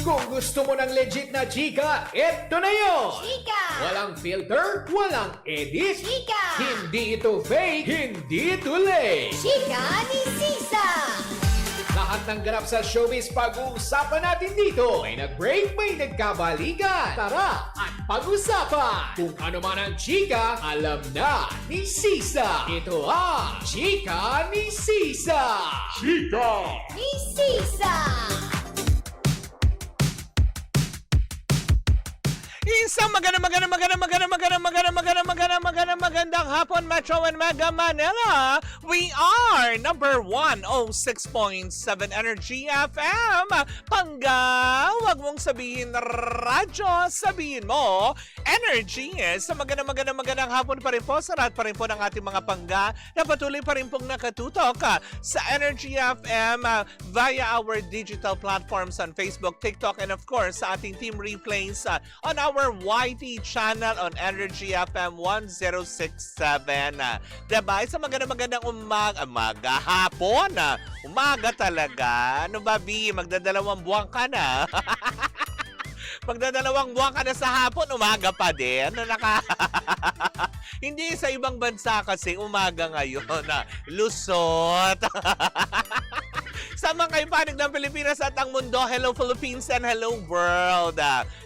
Kung gusto mo ng legit na chika, eto na yun! Chika! Walang filter, walang edit, Chika! hindi ito fake, hindi ito late. Chika ni Sisa! Lahat ng ganap sa showbiz pag-uusapan natin dito. May nag-break, may nagkabalikan. Tara at pag-usapan. Kung ano man ang chika, alam na ni Sisa. Ito ang Chika ni Sisa. Chika! Ni Sisa! Isang magandang hapon, Metro and Mega Manila. We are number 106.7 Energy FM. Pangga, wag mong sabihin radyo, sabihin mo Energy. Sa magandang hapon pa rin po, sa lahat pa rin po ng ating mga pangga na patuloy pa rin pong nakatutok sa Energy FM via our digital platforms on Facebook, TikTok, and of course sa ating team replays on our YT channel on Energy FM 1067. Diba? Sa magandang hapon. Umaga talaga. Ano ba, B? Magdadalawang buwan ka na. Magdadalawang buwan ka na sa hapon, umaga pa din. Hindi sa ibang bansa kasi umaga ngayon. Lusot. Sa mga kaipanig ng Pilipinas at ang mundo, hello Philippines and hello world.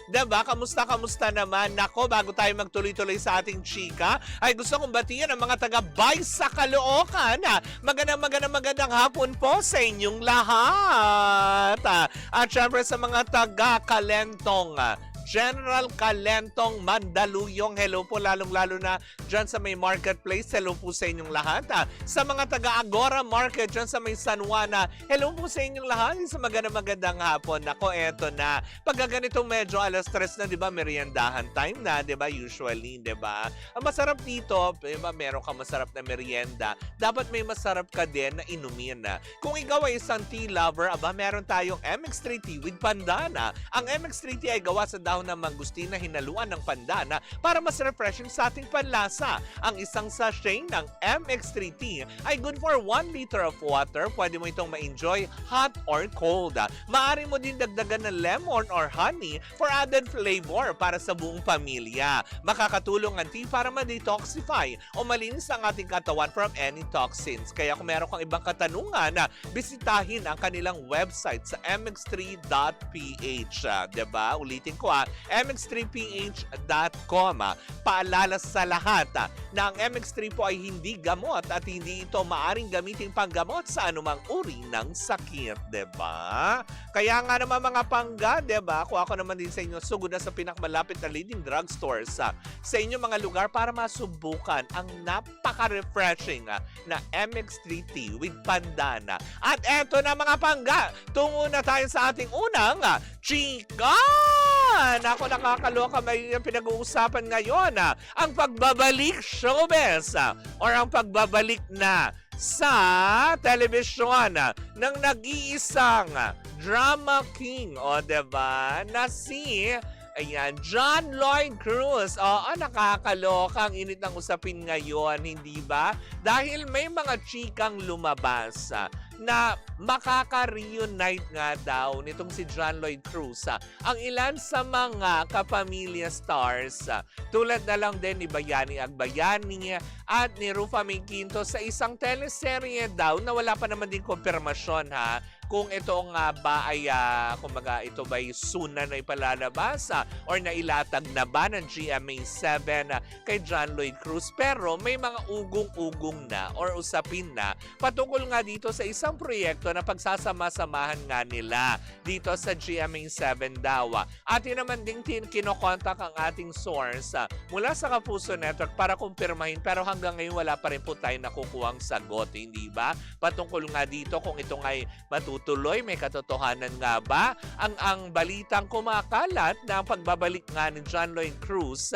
Diba? Kamusta naman? Nako, bago tayo magtuloy-tuloy sa ating chika, ay gusto kong batiin ang mga taga-Bay sa Caloocan. Magandang hapon po sa inyong lahat. At syempre sa mga taga-Calentong, General Calentong, Mandaluyong, hello po lalong-lalo na dyan sa may marketplace, hello po sa inyong lahat. Sa mga taga-Agora Market dyan sa may San Juan, hello po sa inyong lahat. Sa magandang hapon. Ako, eto na. Pagka ganito medyo alas 3 na, di ba, meriendahan time na, di ba, usually, di ba? Ang masarap dito, di ba, meron ka masarap na merienda, dapat may masarap ka din na inumin. Kung ikaw ay isang tea lover, aba, meron tayong MX3 Tea with Pandana. Ang MX3 Tea ay gawa sa na mangustina hinaluan ng pandana para mas refreshing sa ating panlasa. Ang isang sachet ng MX3 Tea ay good for 1 liter of water. Pwede mo itong ma-enjoy hot or cold. Maaari mo din dagdagan ng lemon or honey for added flavor para sa buong pamilya. Makakatulong ang tea para ma-detoxify o malinis ang ating katawan from any toxins. Kaya kung meron kang ibang katanungan, bisitahin ang kanilang website sa mx3.ph. Diba? Ulitin ko mx3ph.com. Paalala sa lahat na ang MX3 po ay hindi gamot at hindi ito maaring gamitin panggamot sa anumang uri ng sakit, diba? Kaya nga naman mga pangga, diba? Kung ako naman din sa inyo, sugod na sa pinakamalapit na leading drugstores sa inyong mga lugar para masubukan ang napaka-refreshing na MX3 Tea with Pandana. At eto na mga pangga, tungo na tayo sa ating unang chika! Ako, nakakaloka, may pinag-uusapan ngayon ang pagbabalik showbiz or ang pagbabalik na sa telebisyon ng nag-iisang drama king, o diba, na si John Lloyd Cruz. Oo, nakakaloka ang init ng usapin ngayon, hindi ba? Dahil may mga chikang lumabas na makaka-reunite nga daw nitong si John Lloyd Cruz ang ilan sa mga kapamilya stars tulad na lang din ni Bayani Agbayani at ni Rufa May Quinto sa isang teleserye daw na wala pa naman din kumpirmasyon kung ito nga ba ay kumbaga ito ba ay soon na ipalalabas or nailatag na ba ng GMA7 kay John Lloyd Cruz. Pero may mga ugong-ugong na or usapin na patungkol nga dito sa isang proyekto na pagsasama-samahan nga nila dito sa GMA7 daw. At yun naman din kinokontak ang ating source mula sa Kapuso Network para kumpirmahin, pero hanggang ngayon wala pa rin po tayo nakukuhang sagot, hindi ba? Patungkol nga dito kung ito nga ay matutuloy, may katotohanan nga ba ang balitang kumakalat na ang pagbabalik nga ni John Lloyd Cruz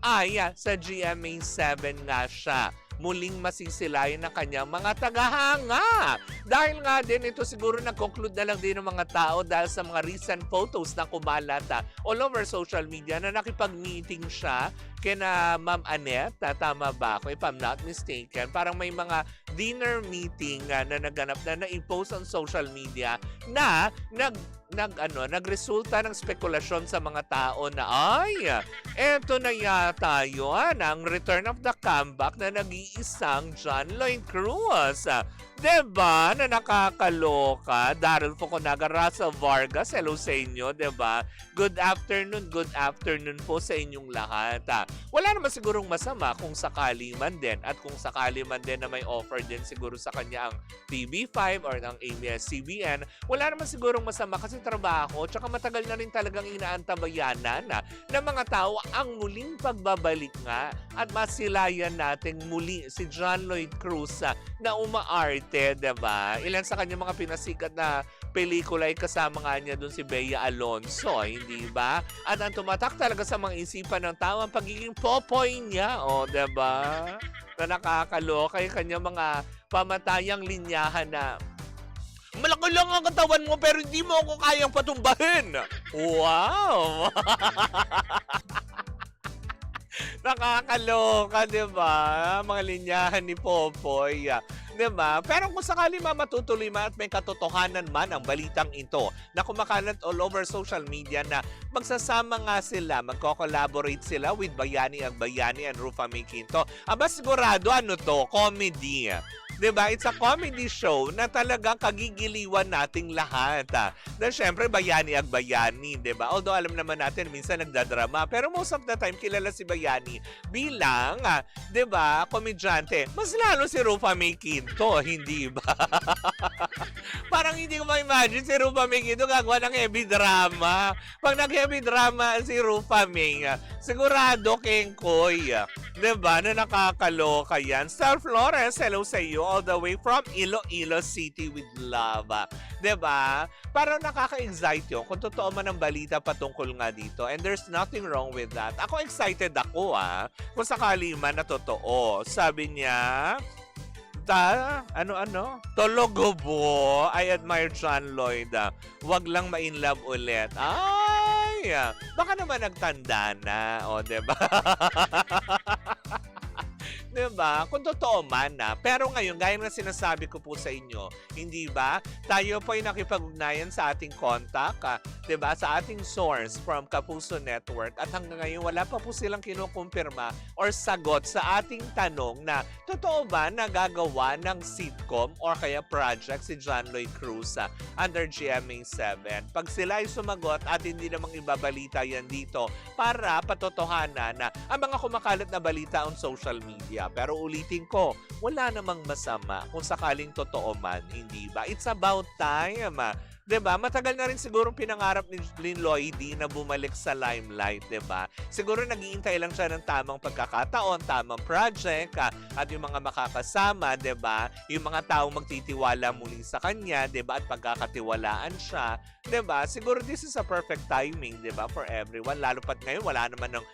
ay sa GMA7 nga siya. Muling masisilayan ng kanyang mga tagahanga. Dahil nga din ito siguro nag-conclude na lang din ng mga tao dahil sa mga recent photos na kumalat all over social media na nakipag-meeting siya kina Ma'am Annette, tama ba ako if I'm not mistaken? Parang may mga dinner meeting na naganap na na-post on social media na nagresulta ng spekulasyon sa mga tao na eto na yata yun ang return of the comeback na nag-iisang John Lloyd Cruz. Diba? Na nakakaloka. Daryl Fukunaga, Russell Vargas, hello sa inyo, diba? Good afternoon po sa inyong lahat. Wala naman sigurong masama kung sakali man din at kung sakali man din na may offer din siguro sa kanya ang TV5 or ang ABS-CBN, wala naman sigurong masama kasi trabaho tsaka matagal na rin talagang inaantabayanan ng mga tao ang muling pagbabalik nga at masilayan natin muli si John Lloyd Cruz na umaarte, diba? Ilan sa kanya mga pinasikat na pelikula ay kasama nga niya doon si Bea Alonso, hindi ba? At ang tumatak talaga sa mga isipan ng tao ang pagiging popoy niya, diba? Na nakakaloka yung kanya mga pamatayang linyahan na malaki lang ang katawan mo pero hindi mo ako kayang patumbahin. Wow! Nakakaloka, diba? Mga linyahan ni Popoy. Diba? Pero kung sakali matutuloy at may katotohanan man ang balitang ito na kumakalat all over social media na magsasama nga sila, magko-collaborate sila with Bayani Agbayani and Rufa May Quinto. Aba sigurado to? Comedy. Diba? It's a comedy show na talagang kagigiliwan nating lahat. Na syempre, Bayani Agbayani, diba? Although alam naman natin, minsan nagdadrama. Pero most of the time, kilala si Bayani bilang, diba, komedyante. Mas lalo si Rufa May Quinto, hindi ba? Parang hindi ko ma-imagine si Rufa May Quinto gagawa ng heavy drama. Pag nag-heavy drama si Rufa May, sigurado kengkoy. Diba? Na nakakaloka yan. Star Flores, hello sa iyo. All the way from Iloilo City with love. Diba? Parang nakaka-excite yun kung totoo man ang balita patungkol nga dito. And there's nothing wrong with that. Ako excited ako kung sakali man na totoo. Sabi niya, Tologobo, I admire John Lloyd. Wag lang ma-inlove ulit. Ay, baka naman nagtanda na. Diba? Diba? Kung totoo man pero ngayon, gaya na sinasabi ko po sa inyo, hindi ba? Tayo po ay nakipag-ugnayan sa ating contact, diba? Sa ating source from Kapuso Network at hanggang ngayon wala pa po silang kinukumpirma or sagot sa ating tanong na totoo ba na gagawa ng sitcom or kaya project si John Lloyd Cruz under GMA7. Pag sila ay sumagot at hindi namang ibabalita yan dito para patotohanan na ang mga kumakalat na balita on social media. Pero ulitin ko, wala namang masama kung sakaling totoo man, hindi ba? It's about time. Diba? Matagal na rin siguro pinangarap ni Lynn Lloydy na bumalik sa limelight, diba? Siguro nag-iintay lang siya ng tamang pagkakataon, tamang project, at yung mga makakasama, diba? Yung mga taong magtitiwala muli sa kanya, diba? At pagkakatiwalaan siya, diba? Siguro this is a perfect timing, diba? For everyone. Lalo pat ngayon, wala naman ng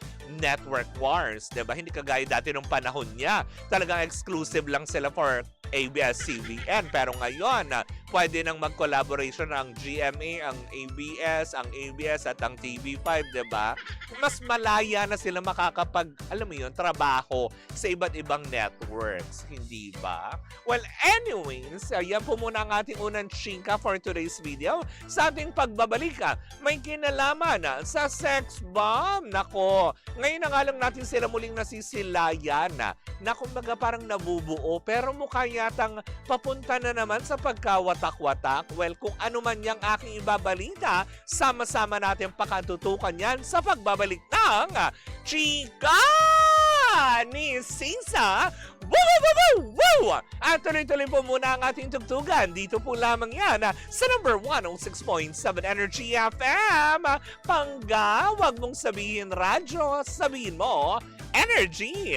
network wars, diba? Hindi kagaya dati nung panahon niya. Talagang exclusive lang sila for ABS-CBN. Pero ngayon, pwede nang mag-collaboration ang GMA, ang ABS, ang ABS at ang TV5, diba? Mas malaya na sila makakapag, alam mo yun, trabaho sa iba't ibang networks, hindi ba? Well, anyways, yan po muna ang ating unang chika for today's video. Sa ating pagbabalik, may kinalaman sa sex bomb. Nako, ngayon na nga lang natin sila muling nasisilayan na kumbaga parang nabubuo pero mukha yatang papunta na naman sa pagkawatak-watak. Well, kung ano man yang aking ibabalita, sama-sama natin pakatutukan yan sa pagbabalik ng Chika ni Sisa. Woo, woo, woo, woo, woo! At tuloy-tuloy po muna ang ating tugtugan. Dito po lamang yan sa number 106.7 Energy FM. Pangga, wag mong sabihin radyo, sabihin mo Energy.